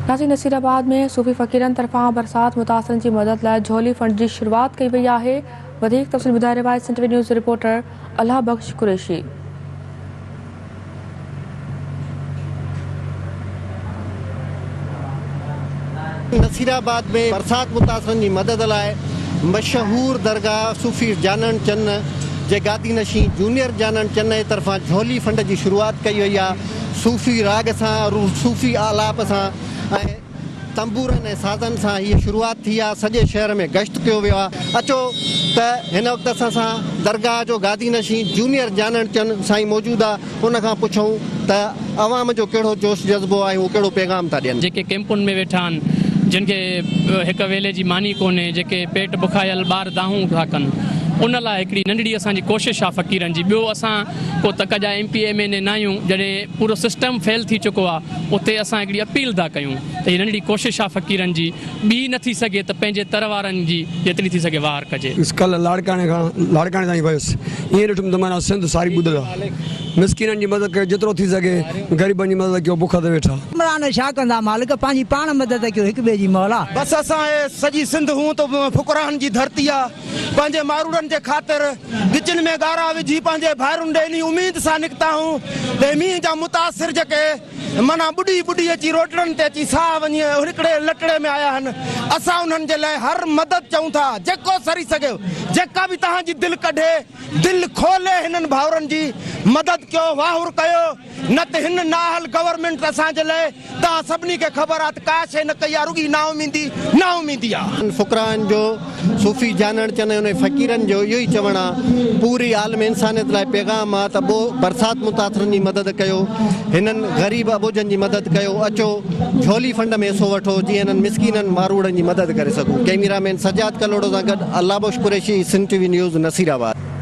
नाज़रीन, नसीराबाद में सूफ़ी फ़क़ीरनि तरफ़ां बरसात मुतासिरनि जी मदद लाइ झोली फंड जी शुरूआत कई वई आहे। वधीक तफ़सील ॿुधाए रहियो आहे सेंट्रल न्यूज़ रिपोर्टर अल्लाह बख्श कुरैशी। नसीराबाद में बरसात मुतासिरनि जी मदद लाइ मशहूर दरगाह सूफ़ी जानन चन्न जे गादी नशी जूनियर जानन चन्न जे तरफ़ां झोली फंड की शुरुआत कई वई आहे। सूफ़ी राग सां सूफ़ी आलाप सां ऐं तंबूरनि ऐं साज़नि सां हीअ शुरूआत थी आहे। सॼे शहर में गश्त कयो वियो आहे। अचो त हिन वक़्तु असां सां दरगाह जो गादी नशी जूनियर जानन चन्न साईं मौजूदु आहे। उन खां पुछूं त अवाम जो कहिड़ो जोश जज़्बो आहे, उहो कहिड़ो पैगाम था ॾियनि। जेके कैंपुनि में वेठा आहिनि, जिनखे हिकु वेले जी मानी कोन्हे, जेके पेट बुखायल ॿार दाहूं था कनि, उन लाइ हिकिड़ी नंढड़ी असांजी कोशिशि आहे फ़क़ीरनि जी। ॿियो असां को तक जा MP MNA न आहियूं, जॾहिं पूरो सिस्टम फेल थी चुको आहे, उते असां हिकिड़ी अपील था कयूं त हीअ नंढड़ी कोशिशि आहे फ़क़ीरनि जी। ॿी नथी सघे त पंहिंजे तर वारनि जी जेतिरी थी सघे वार कजे। कल्ह लाड़काणे ताईं वियुसि, ईअं ॾिठुमि त माना सिंध सारी ॿुधल आहे। मिसकिननि जी मदद कयो जेतिरो थी सघे, ग़रीबनि जी मदद कयो, बुख ते वेठा। हुकुमरान छा कंदा, मालिक पंहिंजी पाण मदद कयो, हिक ॿिए जी मौला। बस असां सॼी सिंध हूं तो फुकरान जी धरती आहे। पंहिंजे मारूड़नि जे ख़ातिर किचन में गारा विझी पंहिंजे भाइरुनि ॾे इन उम्मीद सां निकिता हूं त मींहं जा मुतासिर जेके माना बुढ़ी बुढ़ी अची रोटड़नि ते अची साह वञी हिकिड़े लटड़े में आया आहिनि। असां उन्हनि जे लाइ हर मदद चऊं था, जेको सरी सघे, जेका बि तव्हांजी दिलि कढे, दिलि खोले हिननि भाउरनि जी मदद कयो, वाहुर कयो। न त हिन नाहल गवर्नमेंट असांजे लाइ तव्हां सभिनी खे ख़बर आहे त का शइ न कई आहे, रुॻी नाउमीदी आहे। फुकरान जो सूफ़ी जानण चवंदा आहिनि, फ़क़ीरनि जो इहो ई चवणु आहे, पूरी आलम इंसानियत लाइ पैगाम आहे त बरसात मुतासिरनि जी मदद कयो, हिननि ग़रीब अबोजनि जी मदद कयो। अचो झोली फंड में हिसो वठो, जीअं हिननि मिसकीननि मारूड़नि जी मदद करे सघूं। कैमरामैन सजाद कलोड़ो सां गॾु अल्लाह बख्श कुरैशी, सिंध TV न्यूज़, नसीराबाद।